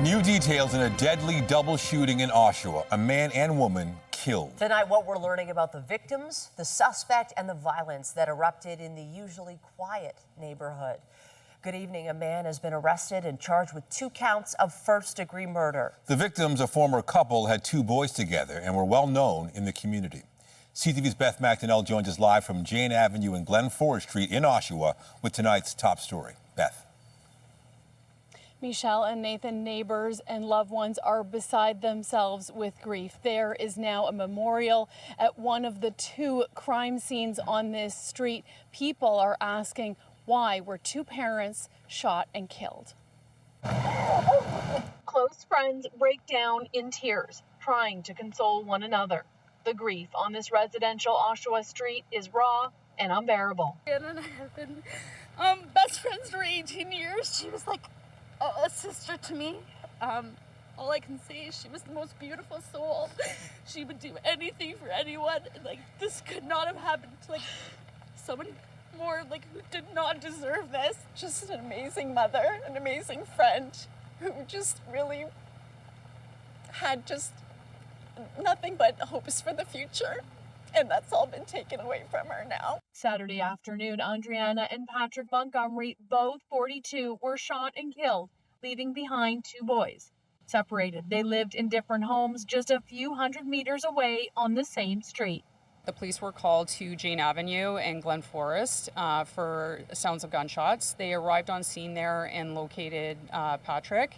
New details in a deadly double shooting in Oshawa. A man and woman killed. Tonight, what we're learning about the victims, the suspect, and the violence that erupted in the usually quiet neighborhood. Good evening. A man has been arrested and charged with 2 counts of first-degree murder. The victims, a former couple, had 2 boys together and were well known in the community. CTV's Beth McDonnell joins us live from Jane Avenue and Glen Forest Street in Oshawa with tonight's top story. Beth. Michelle and Nathan, neighbors and loved ones are beside themselves with grief. There is now a memorial at one of the 2 crime scenes on this street. People are asking, why were 2 parents shot and killed? Close friends break down in tears, trying to console one another. The grief on this residential Oshawa street is raw and unbearable. Anna and I have been best friends for 18 years. She was like a sister to me. All I can say is she was the most beautiful soul. She would do anything for anyone. Like, this could not have happened to someone more who did not deserve this. Just an amazing mother, an amazing friend who just really had just nothing but hopes for the future. And that's all been taken away from her now. Saturday afternoon, Adriana and Patrick Montgomery, both 42, were shot and killed, leaving behind 2 boys. Separated, they lived in different homes just a few hundred meters away on the same street. The police were called to Jane Avenue and Glen Forest for sounds of gunshots. They arrived on scene there and located Patrick.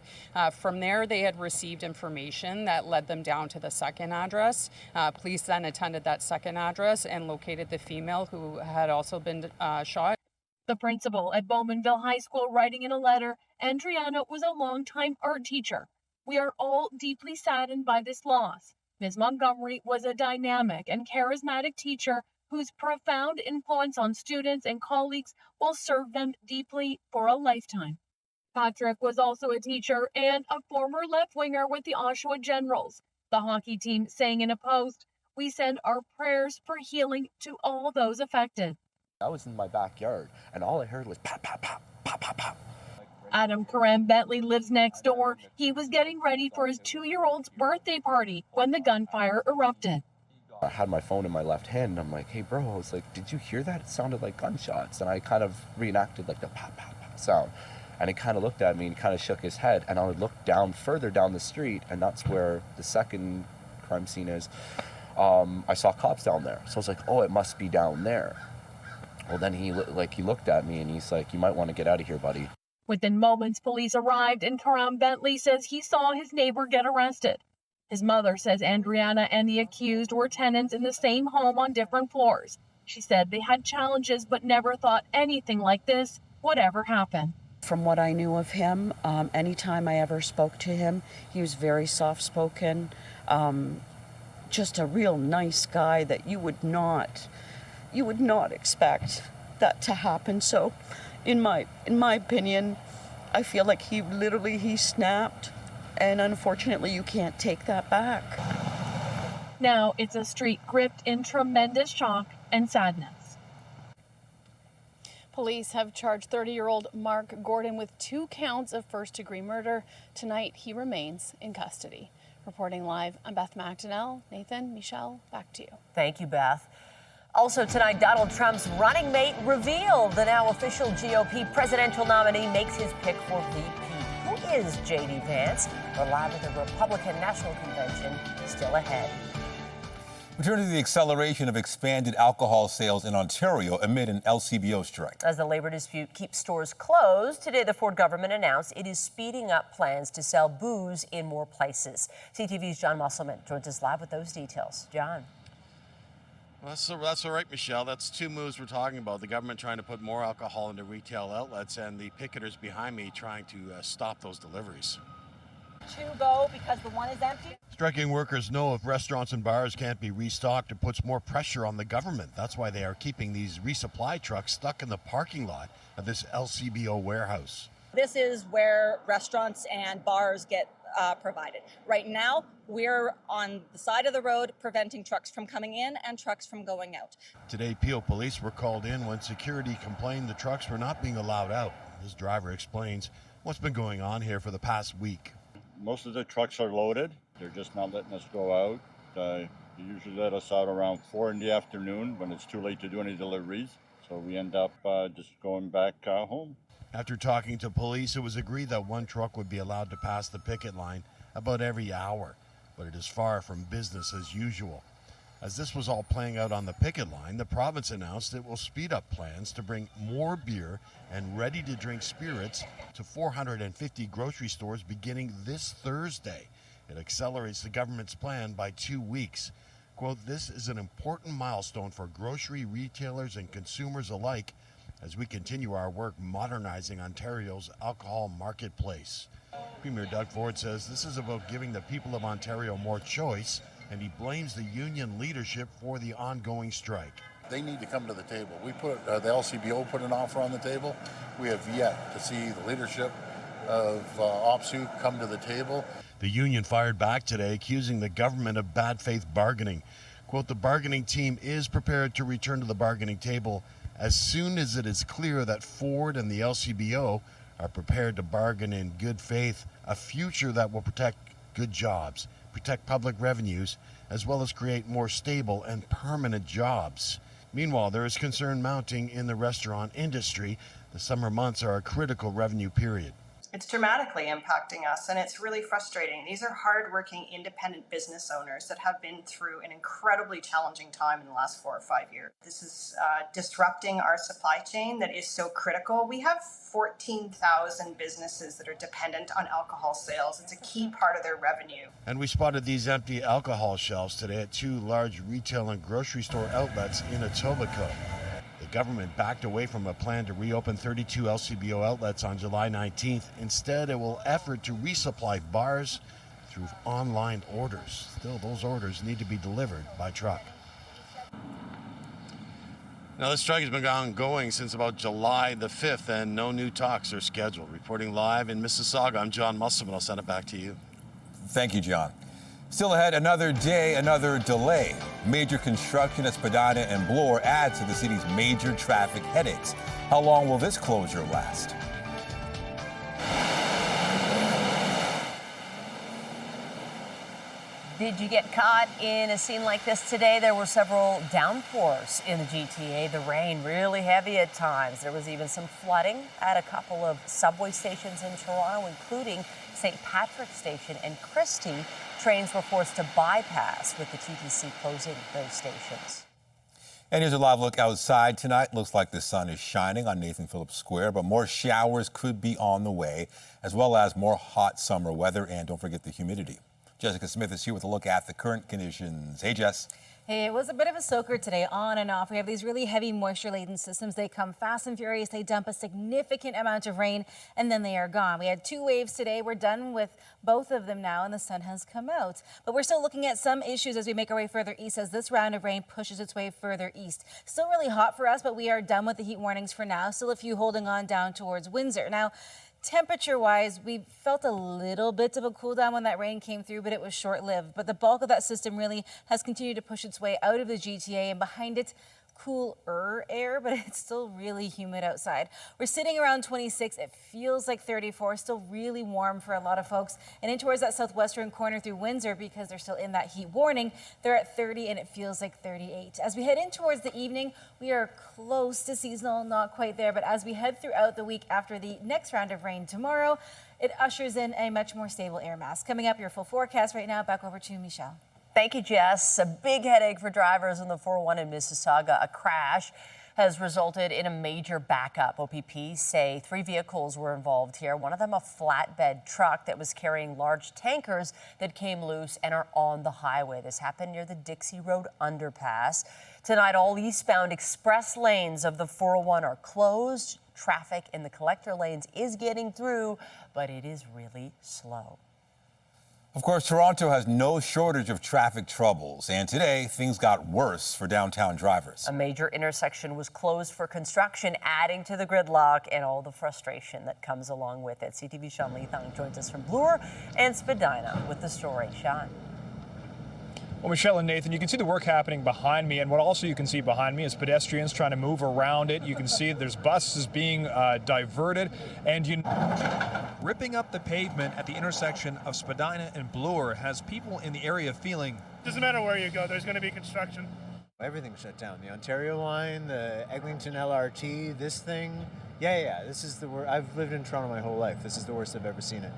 From there, they had received information that led them down to the second address. Police then attended that second address and located the female who had also been shot. The principal at Bowmanville High School writing in a letter, Adriana was a longtime art teacher. We are all deeply saddened by this loss. Ms. Montgomery was a dynamic and charismatic teacher whose profound influence on students and colleagues will serve them deeply for a lifetime. Patrick was also a teacher and a former left-winger with the Oshawa Generals. The hockey team saying in a post, "We send our prayers for healing to all those affected." I was in my backyard and all I heard was pop, pop, pop, pop, pop, pop. Adam Karam Bentley lives next door. He was getting ready for his 2-year-old's birthday party when the gunfire erupted. I had my phone in my left hand and I'm like, hey bro, I was like, did you hear that? It sounded like gunshots. And I kind of reenacted the pop, pop, pop sound. And he kind of looked at me and kind of shook his head. And I would look down further down the street and that's where the second crime scene is. I saw cops down there. So I was like, oh, it must be down there. Well, then he looked at me and he's like, you might want to get out of here, buddy. Within moments, police arrived and Karam Bentley says he saw his neighbor get arrested. His mother says Adriana and the accused were tenants in the same home on different floors. She said they had challenges but never thought anything like this would ever happen. From what I knew of him, anytime I ever spoke to him, he was very soft-spoken, just a real nice guy that you would not expect that to happen. So in my opinion, I feel like he snapped, and unfortunately you can't take that back. Now it's a street gripped in tremendous shock and sadness. Police have charged 30-year-old Mark Gordon with 2 counts of first-degree murder. Tonight he remains in custody. Reporting live, I'm Beth McDonnell. Nathan, Michelle, back to you. Thank you, Beth. Also tonight, Donald Trump's running mate revealed. The now official GOP presidential nominee makes his pick for VP. Who is J.D. Vance? We're live at the Republican National Convention, still ahead. We turn to the acceleration of expanded alcohol sales in Ontario amid an LCBO strike. As the labor dispute keeps stores closed, today the Ford government announced it is speeding up plans to sell booze in more places. CTV's John Musselman joins us live with those details. John. That's all right, Michelle. That's 2 moves we're talking about. The government trying to put more alcohol into retail outlets and the picketers behind me trying to stop those deliveries. 2 go because the 1 is empty. Striking workers know if restaurants and bars can't be restocked, it puts more pressure on the government. That's why they are keeping these resupply trucks stuck in the parking lot of this LCBO warehouse. This is where restaurants and bars get provided. Right now, we're on the side of the road preventing trucks from coming in and trucks from going out. Today, Peel police were called in when security complained the trucks were not being allowed out. This driver explains what's been going on here for the past week. Most of the trucks are loaded. They're just not letting us go out. They usually let us out around 4 in the afternoon when it's too late to do any deliveries. So we end up just going back home. After talking to police, it was agreed that one truck would be allowed to pass the picket line about every hour, but it is far from business as usual. As this was all playing out on the picket line, the province announced it will speed up plans to bring more beer and ready-to-drink spirits to 450 grocery stores beginning this Thursday. It accelerates the government's plan by 2 weeks. Quote, "This is an important milestone for grocery retailers and consumers alike as we continue our work modernizing Ontario's alcohol marketplace." Premier Doug Ford says this is about giving the people of Ontario more choice, and he blames the union leadership for the ongoing strike. They need to come to the table. We put the LCBO put an offer on the table. We have yet to see the leadership of OPSU come to the table. The union fired back today, accusing the government of bad faith bargaining. Quote, "The bargaining team is prepared to return to the bargaining table as soon as it is clear that Ford and the LCBO are prepared to bargain in good faith, a future that will protect good jobs, protect public revenues, as well as create more stable and permanent jobs." Meanwhile, there is concern mounting in the restaurant industry. The summer months are a critical revenue period. It's dramatically impacting us, and it's really frustrating. These are hardworking, independent business owners that have been through an incredibly challenging time in the last 4 or 5 years. This is disrupting our supply chain that is so critical. We have 14,000 businesses that are dependent on alcohol sales. It's a key part of their revenue. And we spotted these empty alcohol shelves today at 2 large retail and grocery store outlets in Etobicoke. The government backed away from a plan to reopen 32 LCBO outlets on July 19th. Instead, it will effort to resupply bars through online orders. Still, those orders need to be delivered by truck. Now, this strike has been ongoing since about July the 5th, and no new talks are scheduled. Reporting live in Mississauga, I'm John Musselman. I'll send it back to you. Thank you, John. Still ahead, another day, another delay. Major construction at Spadina and Bloor adds to the city's major traffic headaches. How long will this closure last? Did you get caught in a scene like this today? There were several downpours in the GTA. The rain really heavy at times. There was even some flooding at a couple of subway stations in Toronto, including St. Patrick's Station and Christie. Trains were forced to bypass with the TTC closing those stations. And here's a live look outside tonight. Looks like the sun is shining on Nathan Phillips Square, but more showers could be on the way, as well as more hot summer weather. And don't forget the humidity. Jessica Smith is here with a look at the current conditions. Hey, Jess. Hey, it was a bit of a soaker today, on and off. We have these really heavy moisture-laden systems. They come fast and furious. They dump a significant amount of rain, and then they are gone. We had 2 waves today. We're done with both of them now, and the sun has come out. But we're still looking at some issues as we make our way further east, as this round of rain pushes its way further east. Still really hot for us, but we are done with the heat warnings for now. Still a few holding on down towards Windsor. Now, temperature-wise, we felt a little bit of a cool down when that rain came through, but it was short-lived. But the bulk of that system really has continued to push its way out of the GTA, and behind it, cooler air, but it's still really humid outside. We're sitting around 26. It feels like 34, still really warm for a lot of folks. And in towards that southwestern corner through Windsor, because they're still in that heat warning, they're at 30 and it feels like 38. As we head in towards the evening, we are close to seasonal, not quite there, but as we head throughout the week after the next round of rain tomorrow, it ushers in a much more stable air mass. Coming up, your full forecast right now. Back over to Michelle. Thank you, Jess. A big headache for drivers in the 401 in Mississauga. A crash has resulted in a major backup. OPP say 3 vehicles were involved here. One of them a flatbed truck that was carrying large tankers that came loose and are on the highway. This happened near the Dixie Road underpass. Tonight, all eastbound express lanes of the 401 are closed. Traffic in the collector lanes is getting through, but it is really slow. Of course, Toronto has no shortage of traffic troubles, and today things got worse for downtown drivers. A major intersection was closed for construction, adding to the gridlock and all the frustration that comes along with it. CTV's Sean Leithang joins us from Bloor and Spadina with the story. Sean. Well, Michelle and Nathan, you can see the work happening behind me, and what also you can see behind me is pedestrians trying to move around it. You can see there's buses being diverted, and ripping up the pavement at the intersection of Spadina and Bloor has people in the area feeling. Doesn't matter where you go, there's going to be construction. Everything's shut down. The Ontario line, the Eglinton LRT, this thing. Yeah, this is the worst. I've lived in Toronto my whole life. This is the worst I've ever seen it.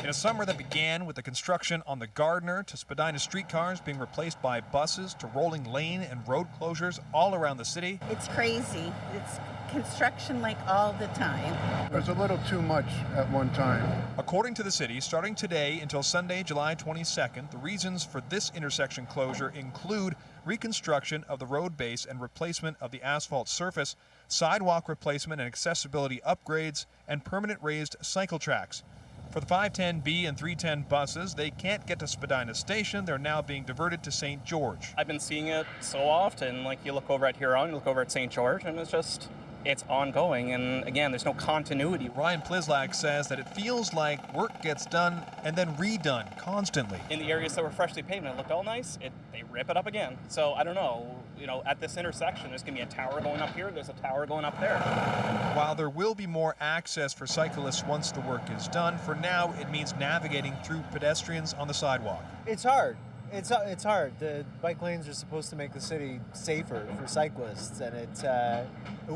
In a summer that began with the construction on the Gardiner to Spadina streetcars being replaced by buses to rolling lane and road closures all around the city. It's crazy. It's construction like all the time. There's a little too much at one time. According to the city, starting today until Sunday, July 22nd, the reasons for this intersection closure include reconstruction of the road base and replacement of the asphalt surface, sidewalk replacement and accessibility upgrades, and permanent raised cycle tracks. For the 510B and 310 buses, they can't get to Spadina Station. They're now being diverted to St. George. I've been seeing it so often. Like, you look over at Huron, you look over at St. George, and it's ongoing. And again, there's no continuity. Ryan Plislak says that it feels like work gets done and then redone constantly. In the areas that were freshly paved and it looked all nice, they rip it up again. So I don't know, at this intersection, there's going to be a tower going up here, there's a tower going up there. While there will be more access for cyclists once the work is done, for now it means navigating through pedestrians on the sidewalk. It's hard. It's hard. The bike lanes are supposed to make the city safer for cyclists, and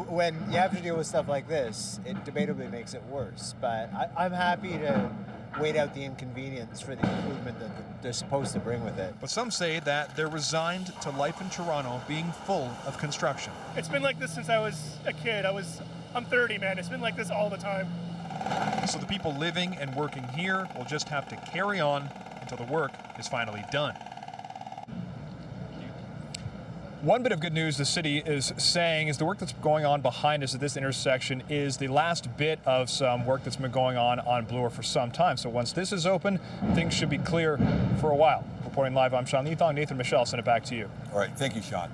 when you have to deal with stuff like this, it debatably makes it worse. But I'm happy to wait out the inconvenience for the improvement that they're supposed to bring with it. But some say that they're resigned to life in Toronto being full of construction. It's been like this since I was a kid. I'm 30, man. It's been like this all the time. So the people living and working here will just have to carry on until the work is finally done. One bit of good news the city is saying is the work that's going on behind us at this intersection is the last bit of some work that's been going on Bloor for some time. So once this is open, things should be clear for a while. Reporting live, I'm Sean Leathong. Nathan Michelle, send it back to you. All right, thank you, Sean.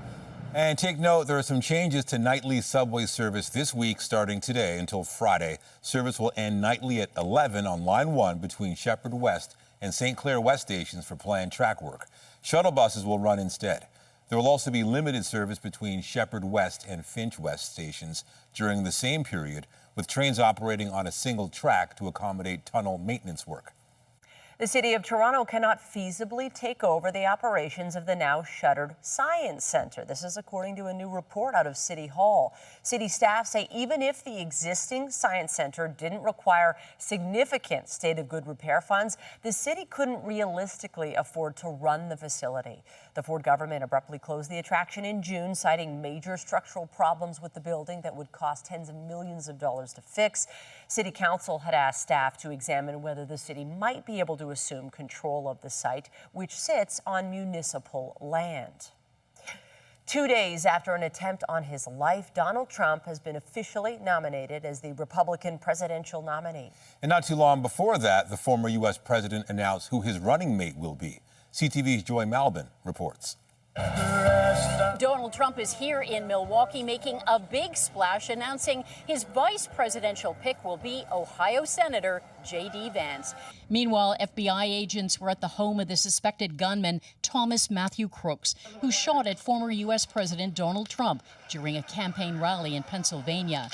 And take note, there are some changes to nightly subway service this week starting today until Friday. Service will end nightly at 11 on Line 1 between Shepherd West and St. Clair West stations for planned track work. Shuttle buses will run instead. There will also be limited service between Shepherd West and Finch West stations during the same period, with trains operating on a single track to accommodate tunnel maintenance work. The City of Toronto cannot feasibly take over the operations of the now shuttered Science Centre. This is according to a new report out of City Hall. City staff say even if the existing Science Centre didn't require significant state of good repair funds, the city couldn't realistically afford to run the facility. The Ford government abruptly closed the attraction in June, citing major structural problems with the building that would cost tens of millions of dollars to fix. City Council had asked staff to examine whether the city might be able to assume control of the site, which sits on municipal land. 2 days after an attempt on his life, Donald Trump has been officially nominated as the Republican presidential nominee. And not too long before that, the former U.S. president announced who his running mate will be. CTV's Joy Malbin reports. Donald Trump is here in Milwaukee making a big splash, announcing his vice presidential pick will be Ohio Senator J.D. Vance. Meanwhile, FBI agents were at the home of the suspected gunman Thomas Matthew Crooks, who shot at former U.S. President Donald Trump during a campaign rally in Pennsylvania.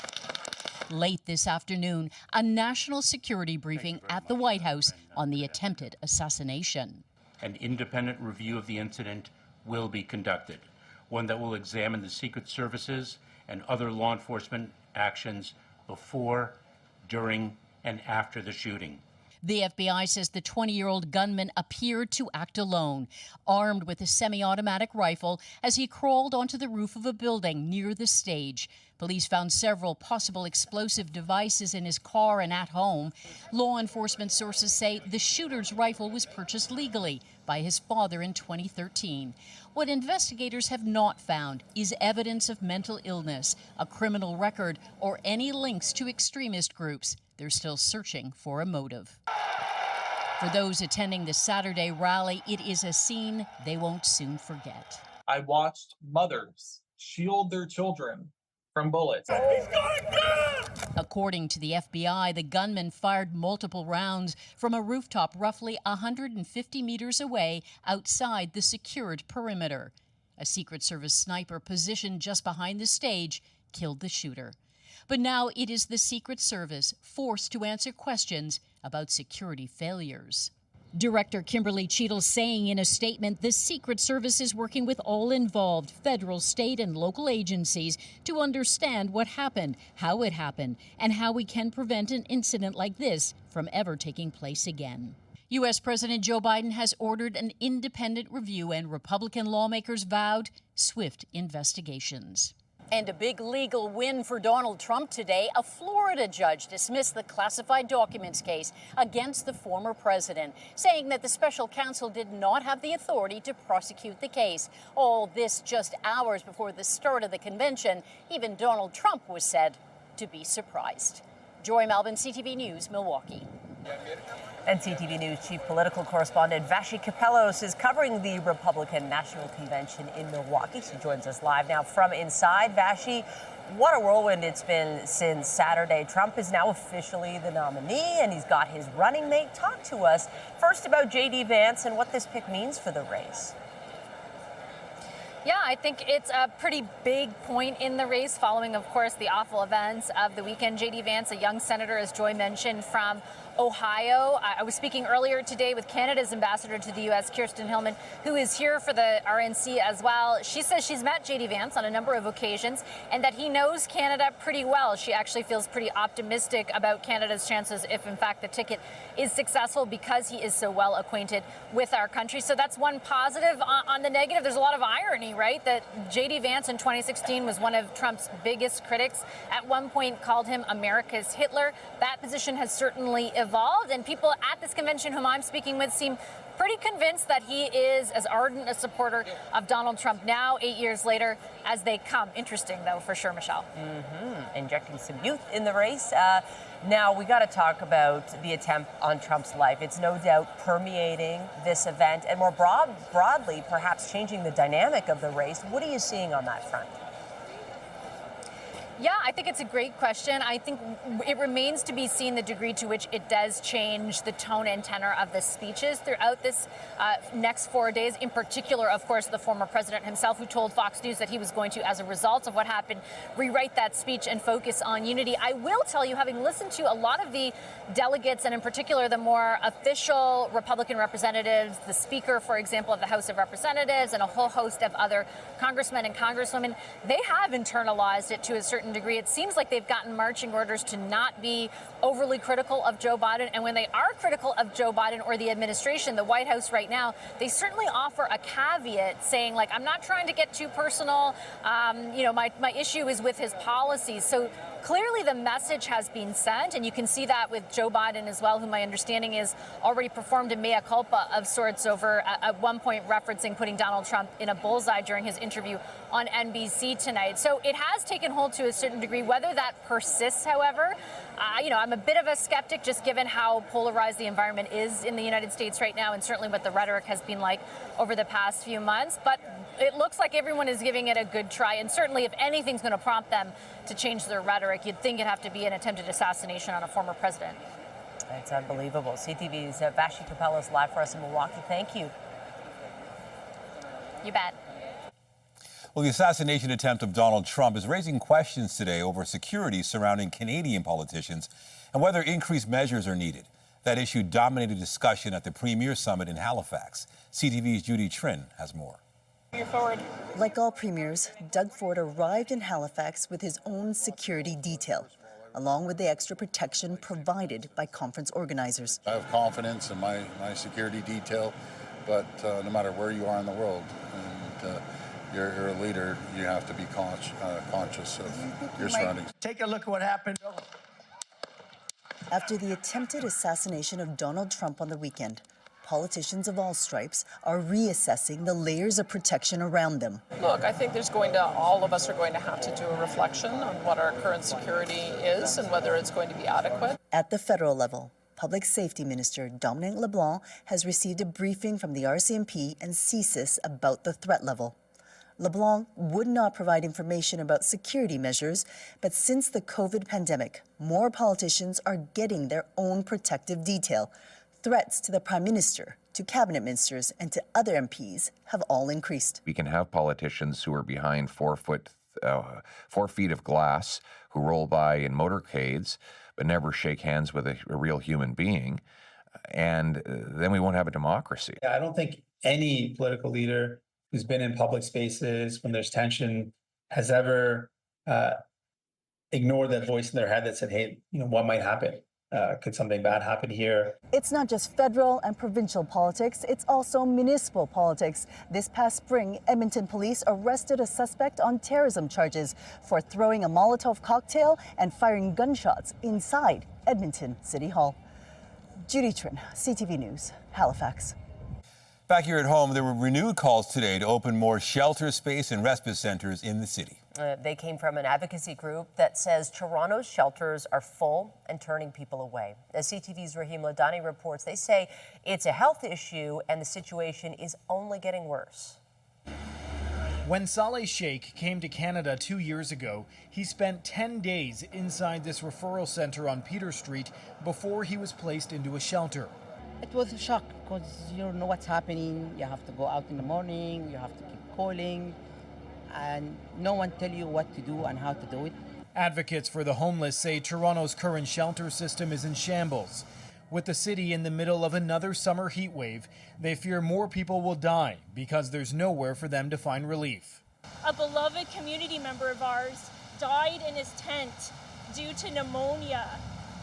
Late this afternoon, a national security briefing at the White House on the attempted assassination. An independent review of the incident will be conducted, one that will examine the Secret Services and other law enforcement actions before, during, and after the shooting. The FBI says the 20-year-old gunman appeared to act alone, armed with a semi-automatic rifle as he crawled onto the roof of a building near the stage. Police found several possible explosive devices in his car and at home. Law enforcement sources say the shooter's rifle was purchased legally by his father in 2013. What investigators have not found is evidence of mental illness, a criminal record, or any links to extremist groups. They're still searching for a motive. For those attending the Saturday rally, it is a scene they won't soon forget. I watched mothers shield their children from bullets. He's got a gun! According to the FBI, the gunman fired multiple rounds from a rooftop roughly 150 meters away outside the secured perimeter. A Secret Service sniper positioned just behind the stage killed the shooter. But now it is the Secret Service forced to answer questions about security failures. Director Kimberly Cheadle saying in a statement the Secret Service is working with all involved, federal, state, and local agencies to understand what happened, how it happened, and how we can prevent an incident like this from ever taking place again. U.S. President Joe Biden has ordered an independent review, and Republican lawmakers vowed swift investigations. And a big legal win for Donald Trump today. A Florida judge dismissed the classified documents case against the former president, saying that the special counsel did not have the authority to prosecute the case. All this just hours before the start of the convention. Even Donald Trump was said to be surprised. Joy Melvin, CTV News, Milwaukee. And CTV News chief political correspondent Vashi Kapelos is covering the Republican National Convention in Milwaukee. She joins us live now from inside. Vashi, what a whirlwind it's been since Saturday. Trump is now officially the nominee, and he's got his running mate. Talk to us first about J.D. Vance and what this pick means for the race. Yeah, I think it's a pretty big point in the race following, of course, the awful events of the weekend. J.D. Vance, a young senator, as Joy mentioned, from Ohio. I was speaking earlier today with Canada's ambassador to the U.S., Kirsten Hillman, who is here for the RNC as well. She says she's met J.D. Vance on a number of occasions and that he knows Canada pretty well. She actually feels pretty optimistic about Canada's chances if, in fact, the ticket is successful because he is so well acquainted with our country. So that's one positive. On the negative, there's a lot of irony, right? That J.D. Vance in 2016 was one of Trump's biggest critics. At one point called him America's Hitler. That position has certainly evolved, and people at this convention whom I'm speaking with seem pretty convinced that he is as ardent a supporter of Donald Trump now, 8 years later, as they come. Interesting, though, for sure, Michelle. Injecting some youth in the race. Now, we got to talk about the attempt on Trump's life. It's no doubt permeating this event and more broadly, perhaps changing the dynamic of the race. What are you seeing on that front? Yeah, I think it's a great question. I think it remains to be seen the degree to which it does change the tone and tenor of the speeches throughout this next 4 days. In particular, of course, the former president himself, who told Fox News that he was going to, as a result of what happened, rewrite that speech and focus on unity. I will tell you, having listened to a lot of the delegates, and in particular the more official Republican representatives, the Speaker, for example, of the House of Representatives, and a whole host of other congressmen and congresswomen, they have internalized it to a certain degree. It seems like they've gotten marching orders to not be overly critical of Joe Biden. And when they are critical of Joe Biden or the administration, the White House right now, they certainly offer a caveat saying, like, I'm not trying to get too personal. My issue is with his policies. So clearly the message has been sent, and you can see that with Joe Biden as well, who my understanding is already performed a mea culpa of sorts over at one point referencing putting Donald Trump in a bullseye during his interview on NBC tonight. So it has taken hold to a certain degree. Whether that persists, however, I'm a bit of a skeptic just given how polarized the environment is in the United States right now, and certainly what the rhetoric has been like over the past few months. But it looks like everyone is giving it a good try, and certainly if anything's going to prompt them to change their rhetoric, you'd think it'd have to be an attempted assassination on a former president. It's unbelievable. CTV's Vashi Kapelos live for us in Milwaukee. Thank you. You bet. Well, the assassination attempt of Donald Trump is raising questions today over security surrounding Canadian politicians and whether increased measures are needed. That issue dominated discussion at the Premier Summit in Halifax. CTV's Judy Trin has more. Like all premiers, Doug Ford arrived in Halifax with his own security detail, along with the extra protection provided by conference organizers. I have confidence in my security detail, but no matter where you are in the world, and you're a leader, you have to be conscious of your surroundings. Take a look at what happened. After the attempted assassination of Donald Trump on the weekend, politicians of all stripes are reassessing the layers of protection around them. Look, I think all of us are going to have to do a reflection on what our current security is and whether it's going to be adequate. At the federal level, Public Safety Minister Dominic LeBlanc has received a briefing from the RCMP and CSIS about the threat level. LeBlanc would not provide information about security measures, but since the COVID pandemic, more politicians are getting their own protective detail. Threats to the Prime Minister, to cabinet ministers, and to other MPs have all increased. We can have politicians who are behind 4 feet of glass, who roll by in motorcades, but never shake hands with a real human being, and then we won't have a democracy. I don't think any political leader who's been in public spaces when there's tension has ever ignored that voice in their head that said, hey, what might happen? Could something bad happen here? It's not just federal and provincial politics, it's also municipal politics. This past spring, Edmonton police arrested a suspect on terrorism charges for throwing a Molotov cocktail and firing gunshots inside Edmonton City Hall. Judy Trin, CTV News, Halifax. Back here at home, there were renewed calls today to open more shelter space and respite centers in the city. They came from an advocacy group that says Toronto's shelters are full and turning people away. As CTV's Rahim Ladani reports, they say it's a health issue and the situation is only getting worse. When Saleh Sheikh came to Canada 2 years ago, he spent 10 days inside this referral center on Peter Street before he was placed into a shelter. It was a shock because you don't know what's happening. You have to go out in the morning, you have to keep calling, and no one tell you what to do and how to do it. Advocates for the homeless say Toronto's current shelter system is in shambles. With the city in the middle of another summer heat wave, they fear more people will die because there's nowhere for them to find relief. A beloved community member of ours died in his tent due to pneumonia.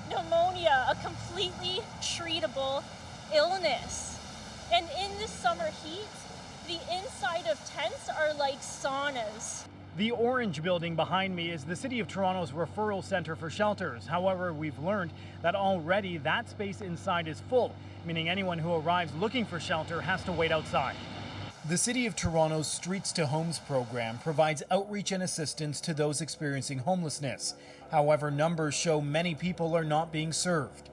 Pneumonia, a completely treatable illness. And in this summer heat, the inside of tents are like saunas. The orange building behind me is the City of Toronto's referral center for shelters. However, we've learned that already that space inside is full, meaning anyone who arrives looking for shelter has to wait outside. The City of Toronto's Streets to Homes program provides outreach and assistance to those experiencing homelessness. However, numbers show many people are not being served.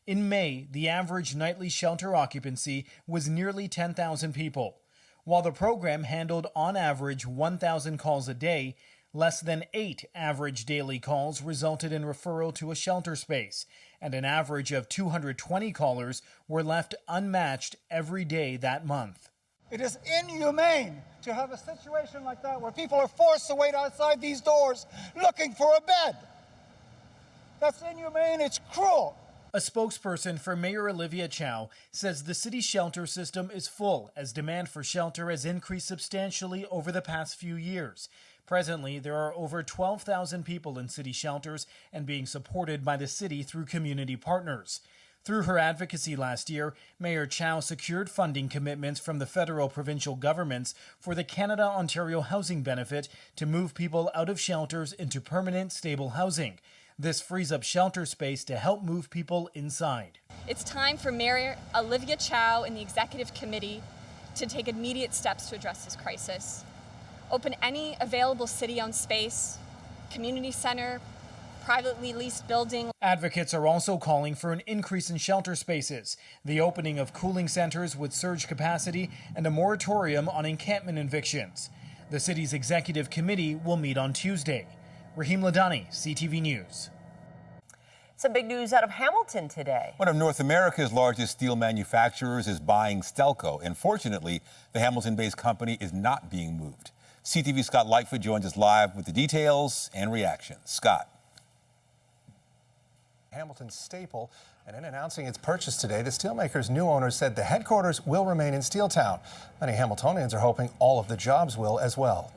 In May, the average nightly shelter occupancy was nearly 10,000 people. While the program handled on average 1,000 calls a day, less than 8 average daily calls resulted in referral to a shelter space, and an average of 220 callers were left unmatched every day that month. It is inhumane to have a situation like that where people are forced to wait outside these doors looking for a bed. That's inhumane, it's cruel. A spokesperson for Mayor Olivia Chow says the city shelter system is full as demand for shelter has increased substantially over the past few years. Presently, there are over 12,000 people in city shelters and being supported by the city through community partners. Through her advocacy last year, Mayor Chow secured funding commitments from the federal provincial governments for the Canada-Ontario Housing Benefit to move people out of shelters into permanent, stable housing. This frees up shelter space to help move people inside. It's time for Mayor Olivia Chow and the Executive Committee to take immediate steps to address this crisis. Open any available city-owned space, community center, privately leased building. Advocates are also calling for an increase in shelter spaces, the opening of cooling centers with surge capacity, and a moratorium on encampment evictions. The city's executive committee will meet on Tuesday. Rahim Ladani, CTV News. Some big news out of Hamilton today. One of North America's largest steel manufacturers is buying Stelco. And fortunately, the Hamilton-based company is not being moved. CTV's Scott Lightfoot joins us live with the details and reactions. Scott. Hamilton staple, and in announcing its purchase today, the steelmaker's new owners said the headquarters will remain in Steeltown. Many Hamiltonians are hoping all of the jobs will as well.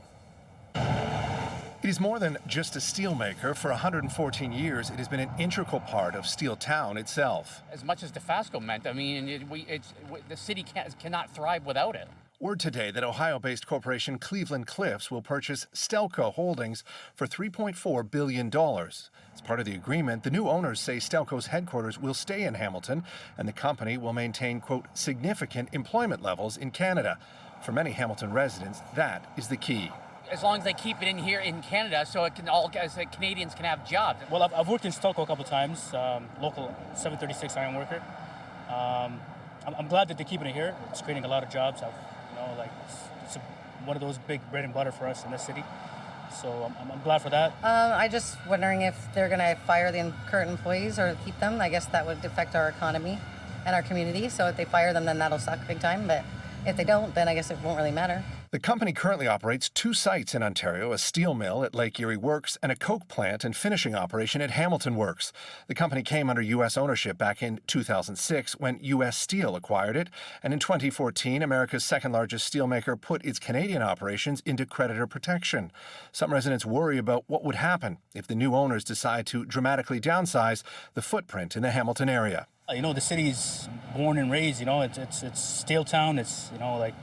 It is more than just a steelmaker. For 114 years, it has been an integral part of Steeltown itself. As much as DeFasco meant, I mean, the city cannot thrive without it. Word today that Ohio-based corporation Cleveland Cliffs will purchase Stelco Holdings for $3.4 billion. As part of the agreement, the new owners say Stelco's headquarters will stay in Hamilton, and the company will maintain, quote, significant employment levels in Canada. For many Hamilton residents, that is the key. As long as they keep it in here in Canada, so it can all Canadians can have jobs. Well, I've worked in Stelco a couple of times, local 736 iron worker. I'm glad that they're keeping it here. It's creating a lot of jobs. It's one of those big bread and butter for us in this city. So I'm glad for that. I just wondering if they're going to fire the current employees or keep them. I guess that would affect our economy and our community. So if they fire them, then that'll suck big time. But if they don't, then I guess it won't really matter. The company currently operates 2 sites in Ontario, a steel mill at Lake Erie Works and a coke plant and finishing operation at Hamilton Works. The company came under U.S. ownership back in 2006 when U.S. Steel acquired it, and in 2014, America's second-largest steelmaker put its Canadian operations into creditor protection. Some residents worry about what would happen if the new owners decide to dramatically downsize the footprint in the Hamilton area. You know, the city's born and raised, you know, it's steel town. It's, you know, like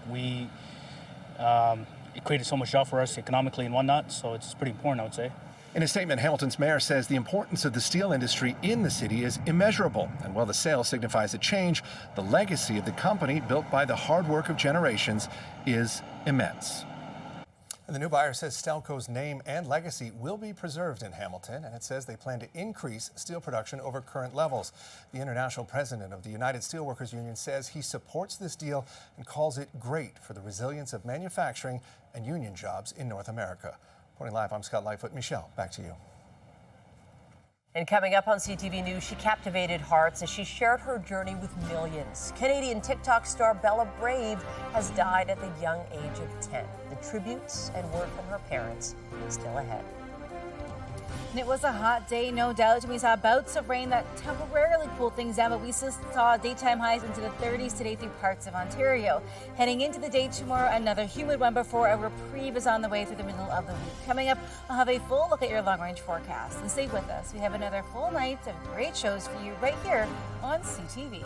it created so much job for us economically and whatnot, so it's pretty important, I would say. In a statement, Hamilton's mayor says the importance of the steel industry in the city is immeasurable. And while the sale signifies a change, the legacy of the company, built by the hard work of generations, is immense. And the new buyer says Stelco's name and legacy will be preserved in Hamilton, and it says they plan to increase steel production over current levels. The international president of the United Steelworkers Union says he supports this deal and calls it great for the resilience of manufacturing and union jobs in North America. Reporting live, I'm Scott Lightfoot. Michelle, back to you. And coming up on CTV News, she captivated hearts as she shared her journey with millions. Canadian TikTok star Bella Brave has died at the young age of 10. The tributes and word from her parents still ahead. And it was a hot day, no doubt, and we saw bouts of rain that temporarily cooled things down, but we still saw daytime highs into the 30s today through parts of Ontario. Heading into the day tomorrow, another humid one before a reprieve is on the way through the middle of the week. Coming up, I'll have a full look at your long-range forecast. And stay with us. We have another full night of great shows for you right here on CTV.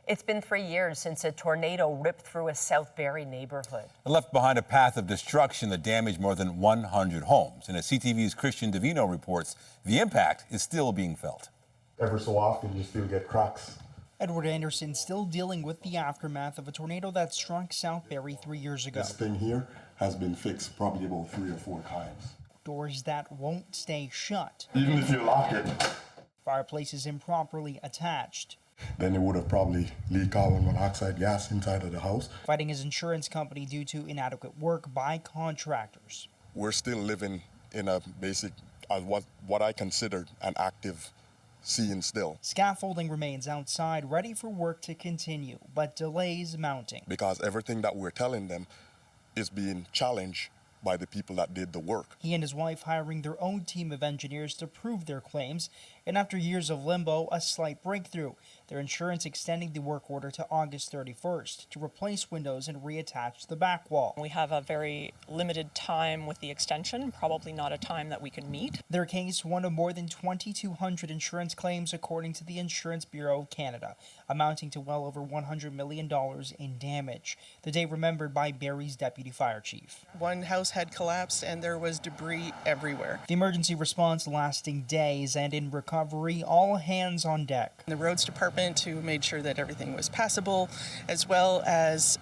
It's been 3 years since a tornado ripped through a South Barrie neighborhood. It left behind a path of destruction that damaged more than 100 homes. And as CTV's Christian Davino reports, the impact is still being felt. Every so often, you still get cracks. Edward Anderson still dealing with the aftermath of a tornado that struck South Barrie 3 years ago. This thing here has been fixed probably about 3 or 4 times. Doors that won't stay shut. Even if you lock it. Fireplaces improperly attached. Then it would have probably leaked carbon monoxide gas inside of the house. Fighting his insurance company due to inadequate work by contractors. We're still living in a basic, what I consider an active scene still. Scaffolding remains outside, ready for work to continue, but delays mounting. Because everything that we're telling them is being challenged by the people that did the work. He and his wife hiring their own team of engineers to prove their claims, and after years of limbo, a slight breakthrough. Their insurance extending the work order to August 31st to replace windows and reattach the back wall. We have a very limited time with the extension, probably not a time that we can meet. Their case, one of more than 2,200 insurance claims according to the Insurance Bureau of Canada, amounting to well over $100 million in damage. The day remembered by Barrie's deputy fire chief. One house had collapsed and there was debris everywhere. The emergency response lasting days, and in recovery, all hands on deck. The roads department who made sure that everything was passable, as well as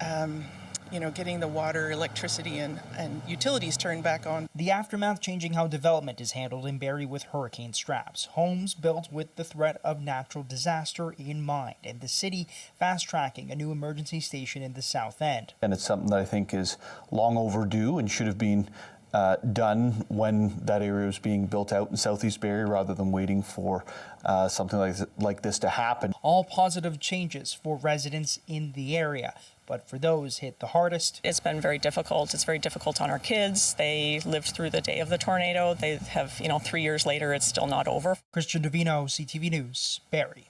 getting the water, electricity, and utilities turned back on. The aftermath changing how development is handled in Barrie with hurricane straps. Homes built with the threat of natural disaster in mind, and the city fast-tracking a new emergency station in the South End. And it's something that I think is long overdue and should have been done when that area was being built out in Southeast Barrie rather than waiting for something like this to happen. All positive changes for residents in the area, but for those hit the hardest. It's been very difficult. It's very difficult on our kids. They lived through the day of the tornado. They have, 3 years later, it's still not over. Christian Davino, CTV News, Barrie.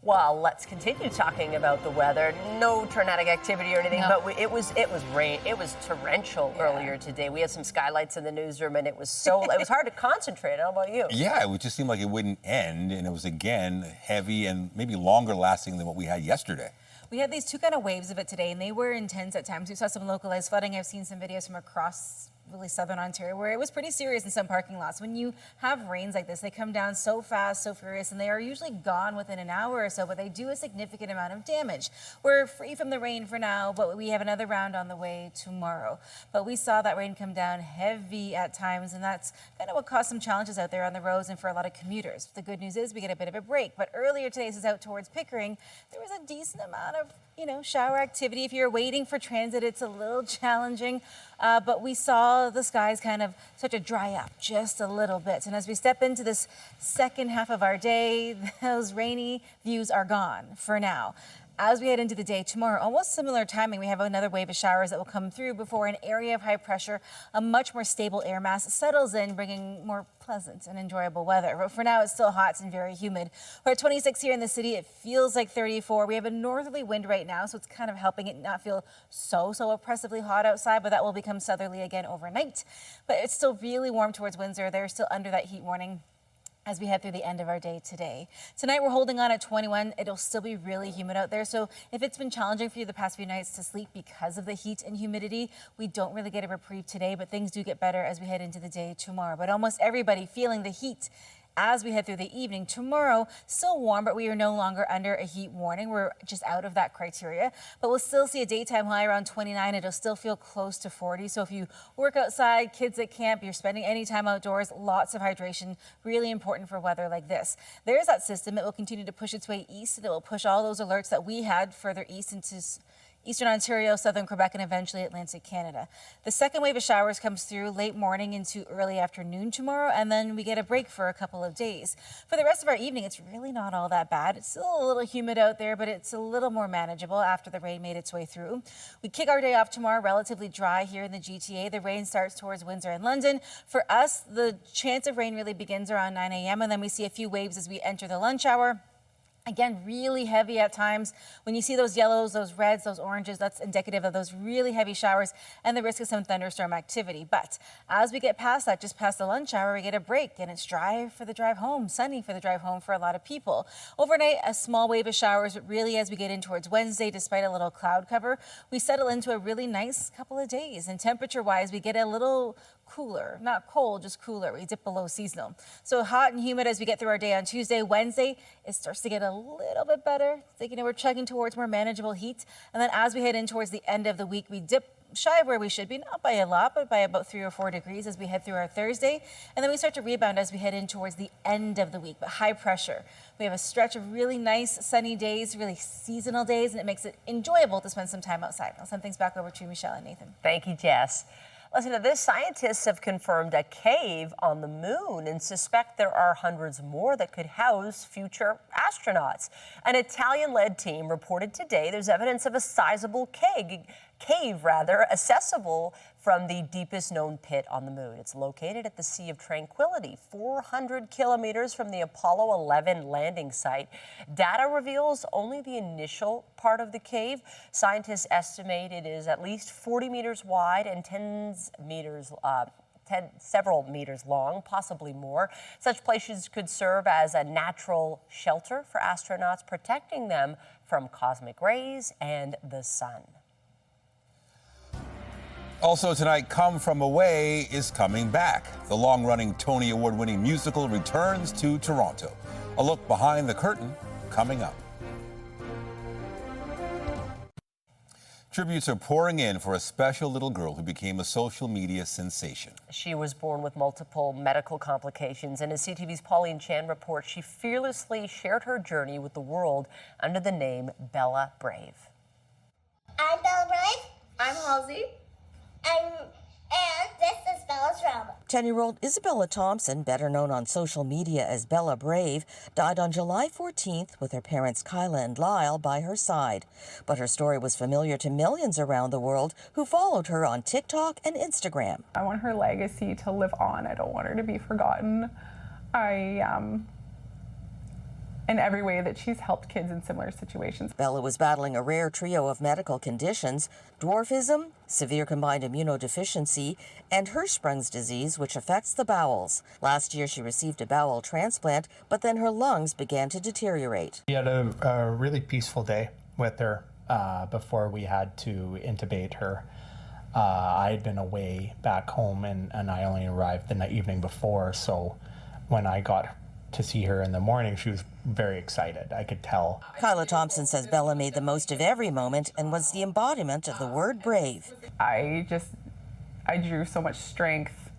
Well, let's continue talking about the weather. No tornadic activity or anything, but it was rain. It was torrential earlier today. We had some skylights in the newsroom, and it was hard to concentrate. How about you? Yeah, it would just seem like it wouldn't end, and it was again heavy and maybe longer lasting than what we had yesterday. We had these two kind of waves of it today, and they were intense at times. We saw some localized flooding. I've seen some videos from across really southern Ontario, where it was pretty serious in some parking lots. When you have rains like this, they come down so fast, so furious, and they are usually gone within an hour or so, but they do a significant amount of damage. We're free from the rain for now, but we have another round on the way tomorrow. But we saw that rain come down heavy at times, and that's kind of what caused some challenges out there on the roads and for a lot of commuters. The good news is we get a bit of a break, but earlier today, this is out towards Pickering, there was a decent amount of shower activity. If you're waiting for transit, it's a little challenging, but we saw the skies kind of start to dry up just a little bit. And as we step into this second half of our day, those rainy views are gone for now. As we head into the day tomorrow, almost similar timing, we have another wave of showers that will come through before an area of high pressure, a much more stable air mass settles in, bringing more pleasant and enjoyable weather. But for now, it's still hot and very humid. We're at 26 here in the city. It feels like 34. We have a northerly wind right now, so it's kind of helping it not feel so oppressively hot outside, but that will become southerly again overnight. But it's still really warm towards Windsor. They're still under that heat warning as we head through the end of our day today. Tonight, we're holding on at 21. It'll still be really humid out there. So if it's been challenging for you the past few nights to sleep because of the heat and humidity, we don't really get a reprieve today, but things do get better as we head into the day tomorrow. But almost everybody feeling the heat as we head through the evening. Tomorrow, still warm, but we are no longer under a heat warning. We're just out of that criteria, but we'll still see a daytime high around 29. It'll still feel close to 40. So if you work outside, kids at camp, you're spending any time outdoors, lots of hydration, really important for weather like this. There's that system. It will continue to push its way east, and it will push all those alerts that we had further east into Eastern Ontario, Southern Quebec, and eventually Atlantic Canada. The second wave of showers comes through late morning into early afternoon tomorrow, and then we get a break for a couple of days. For the rest of our evening, it's really not all that bad. It's still a little humid out there, but it's a little more manageable after the rain made its way through. We kick our day off tomorrow relatively dry here in the GTA. The rain starts towards Windsor and London. For us, the chance of rain really begins around 9 a.m., and then we see a few waves as we enter the lunch hour. Again, really heavy at times. When you see those yellows, those reds, those oranges, that's indicative of those really heavy showers and the risk of some thunderstorm activity. But as we get past that, just past the lunch hour, we get a break, and it's dry for the drive home, sunny for the drive home for a lot of people. Overnight, a small wave of showers, but really as we get in towards Wednesday, despite a little cloud cover, we settle into a really nice couple of days. And temperature-wise, we get a little cooler, not cold, just cooler. We dip below seasonal. So hot and humid as we get through our day on Tuesday. Wednesday, it starts to get a little bit better. So, we're chugging towards more manageable heat. And then as we head in towards the end of the week, we dip shy of where we should be, not by a lot, but by about 3 or 4 degrees as we head through our Thursday. And then we start to rebound as we head in towards the end of the week, but high pressure. We have a stretch of really nice sunny days, really seasonal days, and it makes it enjoyable to spend some time outside. I'll send things back over to Michelle and Nathan. Thank you, Jess. Listen to this. Scientists have confirmed a cave on the moon and suspect there are hundreds more that could house future astronauts. An Italian-led team reported today there's evidence of a sizable cave, accessible from the deepest known pit on the moon. It's located at the Sea of Tranquility, 400 kilometers from the Apollo 11 landing site. Data reveals only the initial part of the cave. Scientists estimate it is at least 40 meters wide and several meters long, possibly more. Such places could serve as a natural shelter for astronauts, protecting them from cosmic rays and the sun. Also tonight, Come From Away is coming back. The long-running Tony Award-winning musical returns to Toronto. A look behind the curtain coming up. Tributes are pouring in for a special little girl who became a social media sensation. She was born with multiple medical complications, and as CTV's Pauline Chan reports, she fearlessly shared her journey with the world under the name Bella Brave. I'm Bella Brave. I'm Halsey. And this is Bella's room. 10-year-old Isabella Thompson, better known on social media as Bella Brave, died on July 14th with her parents Kyla and Lyle by her side. But her story was familiar to millions around the world who followed her on TikTok and Instagram. I want her legacy to live on. I don't want her to be forgotten. In every way that she's helped kids in similar situations. Bella was battling a rare trio of medical conditions: dwarfism, severe combined immunodeficiency, and Hirschsprung's disease, which affects the bowels. Last year, she received a bowel transplant, but then her lungs began to deteriorate. We had a really peaceful day with her before we had to intubate her. I had been away back home, and I only arrived the evening before, so when I got to see her in the morning, she was very excited. I could tell. Kyla Thompson says Bella made the most of every moment and was the embodiment of the word brave. I drew so much strength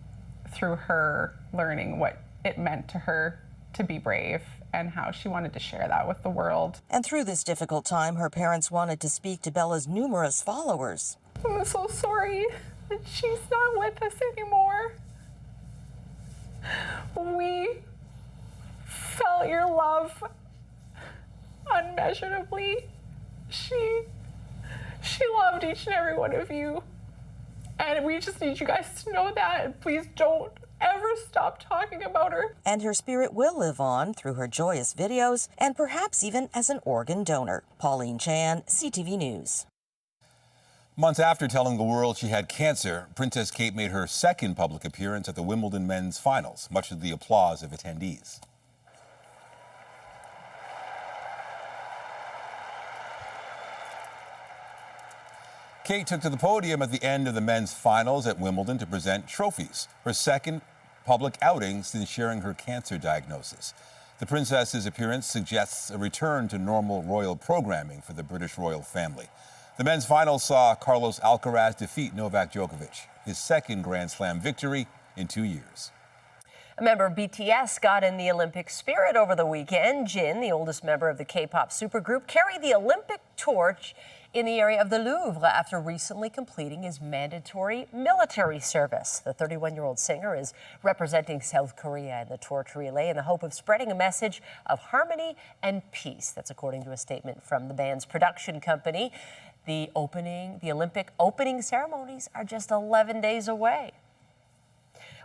through her learning what it meant to her to be brave and how she wanted to share that with the world. And through this difficult time, her parents wanted to speak to Bella's numerous followers. I'm so sorry that she's not with us anymore. We felt your love unmeasurably. She loved each and every one of you. And we just need you guys to know that. And please don't ever stop talking about her. And her spirit will live on through her joyous videos and perhaps even as an organ donor. Pauline Chan, CTV News. Months after telling the world she had cancer, Princess Kate made her second public appearance at the Wimbledon men's finals, much to the applause of attendees. Kate took to the podium at the end of the men's finals at Wimbledon to present trophies, her second public outing since sharing her cancer diagnosis. The princess's appearance suggests a return to normal royal programming for the British royal family. The men's final saw Carlos Alcaraz defeat Novak Djokovic, his second Grand Slam victory in 2 years. A member of BTS got in the Olympic spirit over the weekend. Jin, the oldest member of the K-pop supergroup, carried the Olympic torch in the area of the Louvre after recently completing his mandatory military service. The 31-year-old singer is representing South Korea in the torch relay in the hope of spreading a message of harmony and peace. That's according to a statement from the band's production company. The Olympic opening ceremonies are just 11 days away.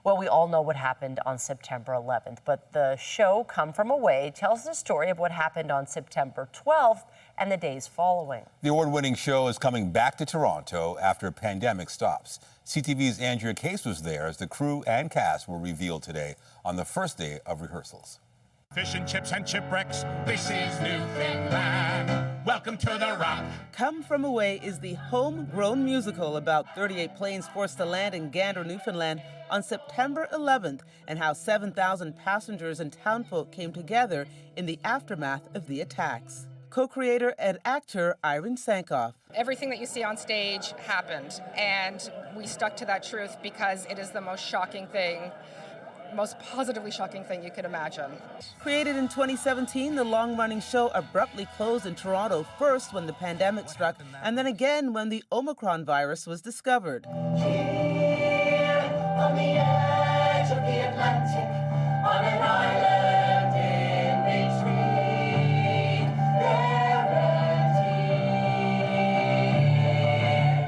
Well, we all know what happened on September 11th, but the show Come From Away tells the story of what happened on September 12th and the days following. The award-winning show is coming back to Toronto after a pandemic stops. CTV's Andrea Case was there as the crew and cast were revealed today on the first day of rehearsals. Fish and chips and shipwrecks, this is Newfoundland. Welcome to the Rock. Come From Away is the homegrown musical about 38 planes forced to land in Gander, Newfoundland on September 11th and how 7,000 passengers and townfolk came together in the aftermath of the attacks. Co-creator and actor Irene Sankoff. Everything that you see on stage happened, and we stuck to that truth because it is the most shocking thing, most positively shocking thing you could imagine. Created in 2017, the long-running show abruptly closed in Toronto, first when the pandemic struck, and then again when the Omicron virus was discovered. Here on the edge of the Atlantic, on an island in between,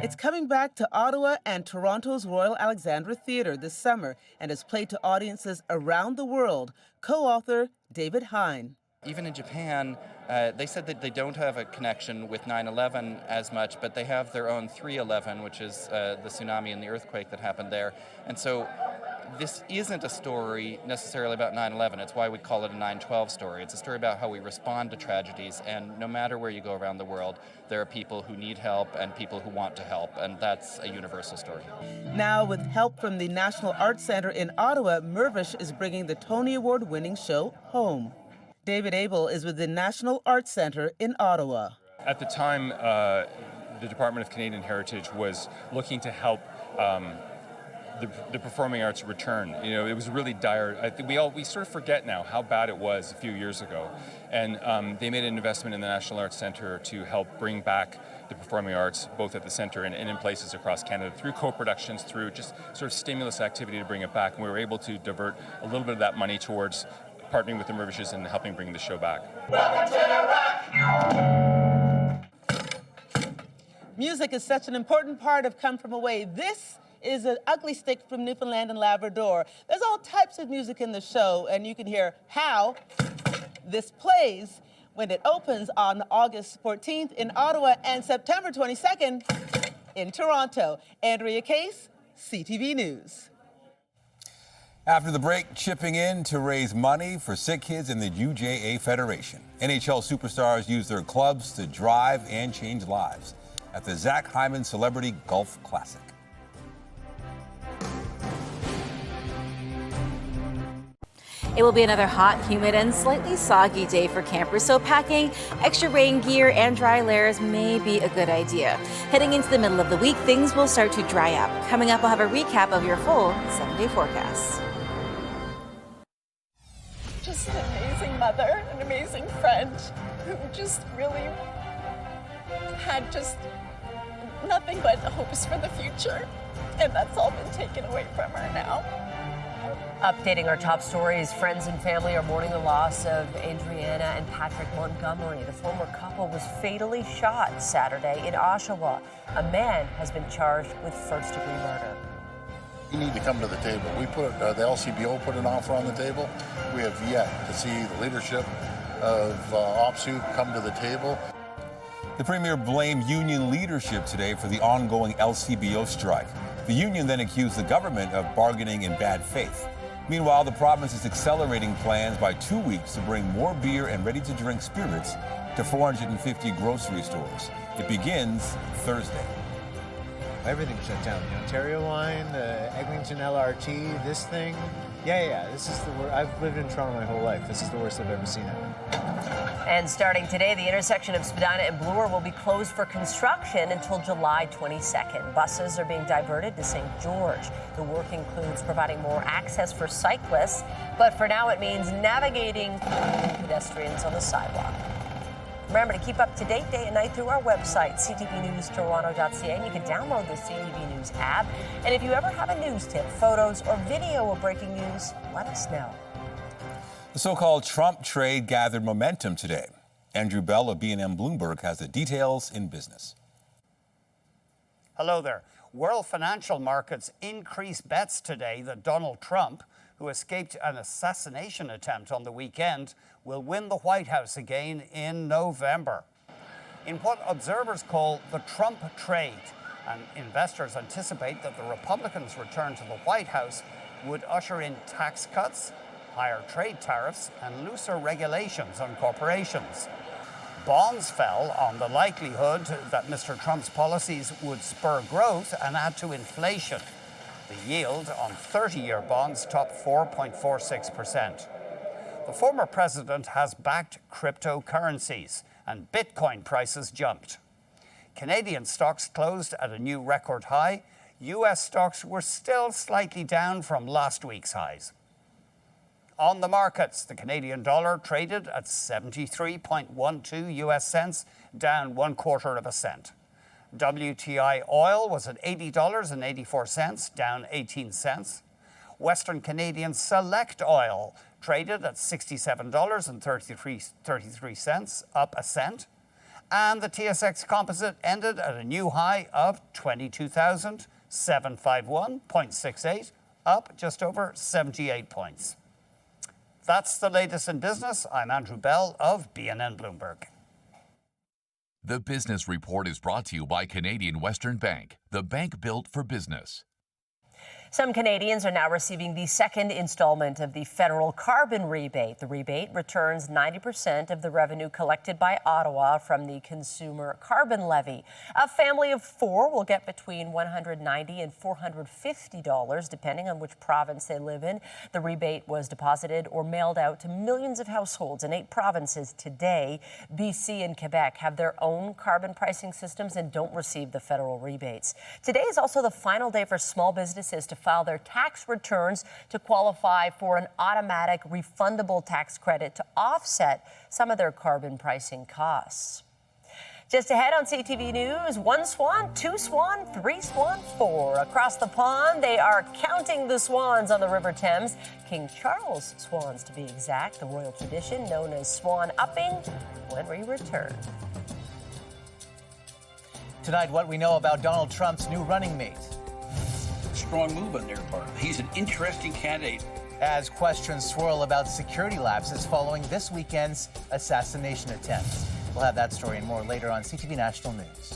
It's coming back to Ottawa and Toronto's Royal Alexandra Theatre this summer and is played to audiences around the world. Co-author David Hine. Even in Japan, they said that they don't have a connection with 9/11 as much, but they have their own 3/11, which is the tsunami and the earthquake that happened there. And so this isn't a story necessarily about 9/11. It's why we call it a 9/12 story. It's a story about how we respond to tragedies, and no matter where you go around the world, there are people who need help and people who want to help, and that's a universal story. Now, with help from the National Arts Centre in Ottawa, Mirvish is bringing the Tony Award-winning show home. David Abel is with the National Arts Centre in Ottawa. At the time, the Department of Canadian Heritage was looking to help the performing arts return. You know, it was really dire. I think we sort of forget now how bad it was a few years ago, and they made an investment in the National Arts Centre to help bring back the performing arts, both at the centre and in places across Canada, through co-productions, through just sort of stimulus activity to bring it back. And we were able to divert a little bit of that money towards partnering with the Mirvishes and helping bring the show back. Welcome to the Rock. Music is such an important part of Come From Away. This is an ugly stick from Newfoundland and Labrador. There's all types of music in the show, and you can hear how this plays when it opens on August 14th in Ottawa and September 22nd in Toronto. Andrea Case, CTV News. After the break, chipping in to raise money for sick kids in the UJA Federation. NHL superstars use their clubs to drive and change lives at the Zach Hyman Celebrity Golf Classic. It will be another hot, humid, and slightly soggy day for campers, so packing extra rain gear and dry layers may be a good idea. Heading into the middle of the week, things will start to dry up. Coming up, we'll have a recap of your full 7-day forecast. Just an amazing mother, an amazing friend who just really had just nothing but hopes for the future. And that's all been taken away from her now. Updating our top stories, friends and family are mourning the loss of Adriana and Patrick Montgomery. The former couple was fatally shot Saturday in Oshawa. A man has been charged with first-degree murder. You need to come to the table. We put the LCBO put an offer on the table. We have yet to see the leadership of OPSU come to the table. The Premier blamed union leadership today for the ongoing LCBO strike. The union then accused the government of bargaining in bad faith. Meanwhile, the province is accelerating plans by 2 weeks to bring more beer and ready-to-drink spirits to 450 grocery stores. It begins Thursday. Everything shut down. The Ontario line, the Eglinton LRT, this thing. Yeah. This is the worst. I've lived in Toronto my whole life. This is the worst I've ever seen it. And starting today, the intersection of Spadina and Bloor will be closed for construction until July 22nd. Buses are being diverted to St. George. The work includes providing more access for cyclists, but for now it means navigating pedestrians on the sidewalk. Remember to keep up to date day and night through our website, ctvnewstoronto.ca, and you can download the CTV News app. And if you ever have a news tip, photos, or video of breaking news, let us know. The so-called Trump trade gathered momentum today. Andrew Bell of B&M Bloomberg has the details in business. Hello there. World financial markets increased bets today that Donald Trump, who escaped an assassination attempt on the weekend, will win the White House again in November. In what observers call the Trump trade, and investors anticipate that the Republicans' return to the White House would usher in tax cuts, higher trade tariffs, and looser regulations on corporations. Bonds fell on the likelihood that Mr. Trump's policies would spur growth and add to inflation. The yield on 30-year bonds topped 4.46%. The former president has backed cryptocurrencies, and Bitcoin prices jumped. Canadian stocks closed at a new record high. U.S. stocks were still slightly down from last week's highs. On the markets, the Canadian dollar traded at 73.12 US cents, down 1/4 cent. WTI oil was at $80.84, down 18 cents. Western Canadian Select oil traded at $67.33, up a cent. And the TSX Composite ended at a new high of 22,751.68, up just over 78 points. That's the latest in business. I'm Andrew Bell of BNN Bloomberg. The Business Report is brought to you by Canadian Western Bank, the bank built for business. Some Canadians are now receiving the second installment of the federal carbon rebate. The rebate returns 90% of the revenue collected by Ottawa from the consumer carbon levy. A family of 4 will get between $190 and $450, depending on which province they live in. The rebate was deposited or mailed out to millions of households in 8 provinces today. BC and Quebec have their own carbon pricing systems and don't receive the federal rebates. Today is also the final day for small businesses to file their tax returns to qualify for an automatic refundable tax credit to offset some of their carbon pricing costs. Just ahead on CTV News, 1 swan, 2 swan, 3 swan, 4. Across the pond, they are counting the swans on the River Thames. King Charles swans, to be exact, the royal tradition known as swan upping, when we return. Tonight, what we know about Donald Trump's new running mate. Strong move on their part. He's an interesting candidate. As questions swirl about security lapses following this weekend's assassination attempt. We'll have that story and more later on CTV National News.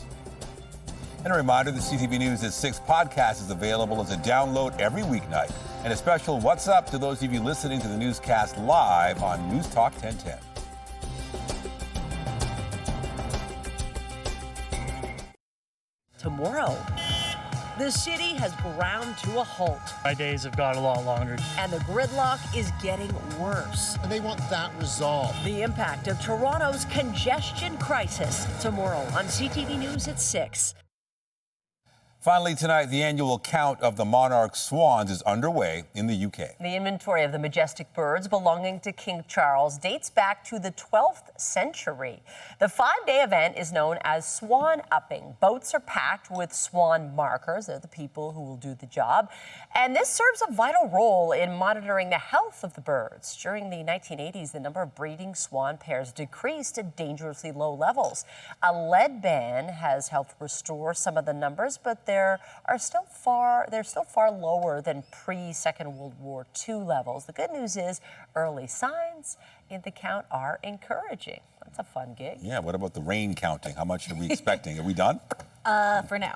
And a reminder, the CTV News at 6 podcast is available as a download every weeknight. And a special what's up to those of you listening to the newscast live on News Talk 1010. Tomorrow, the city has ground to a halt. My days have got a lot longer. And the gridlock is getting worse. And they want that resolved. The impact of Toronto's congestion crisis. Tomorrow on CTV News at 6. Finally tonight, the annual count of the monarch swans is underway in the UK. The inventory of the majestic birds belonging to King Charles dates back to the 12th century. The 5-day event is known as swan upping. Boats are packed with swan markers. They're the people who will do the job. And this serves a vital role in monitoring the health of the birds. During the 1980s, the number of breeding swan pairs decreased to dangerously low levels. A lead ban has helped restore some of the numbers, but they're still far lower than pre-Second World War II levels. The good news is early signs in the count are encouraging. That's a fun gig. Yeah, what about the rain counting? How much are we expecting? Are we done? For now.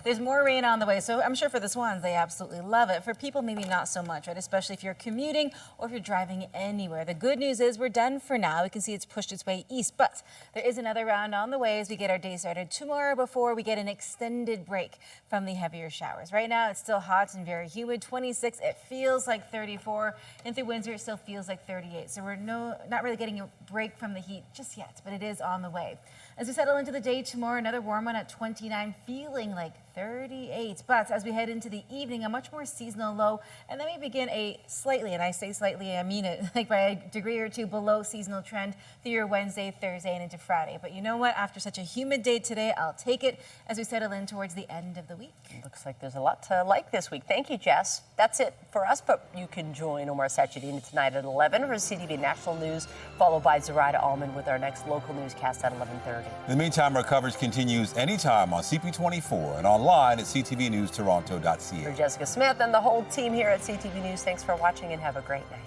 There's more rain on the way, so I'm sure for the swans, they absolutely love it. For people, maybe not so much, right? Especially if you're commuting or if you're driving anywhere. The good news is we're done for now. We can see it's pushed its way east, but there is another round on the way as we get our day started tomorrow before we get an extended break from the heavier showers. Right now, it's still hot and very humid. 26, it feels like 34. And through Windsor, it still feels like 38. So we're not really getting a break from the heat just yet, but it is on the way. As we settle into the day tomorrow, another warm one at 29, feeling like 38. But as we head into the evening, a much more seasonal low, and then we begin a slightly, and I say slightly, I mean it, like by a degree or two below seasonal trend through your Wednesday, Thursday, and into Friday. But you know what? After such a humid day today, I'll take it as we settle in towards the end of the week. Looks like there's a lot to like this week. Thank you, Jess. That's it for us, but you can join Omar Sachedina tonight at 11 for CTV National News, followed by Zoraida Allman with our next local newscast at 11:30. In the meantime, our coverage continues anytime on CP24 and online at ctvnewstoronto.ca. For Jessica Smith and the whole team here at CTV News, thanks for watching and have a great night.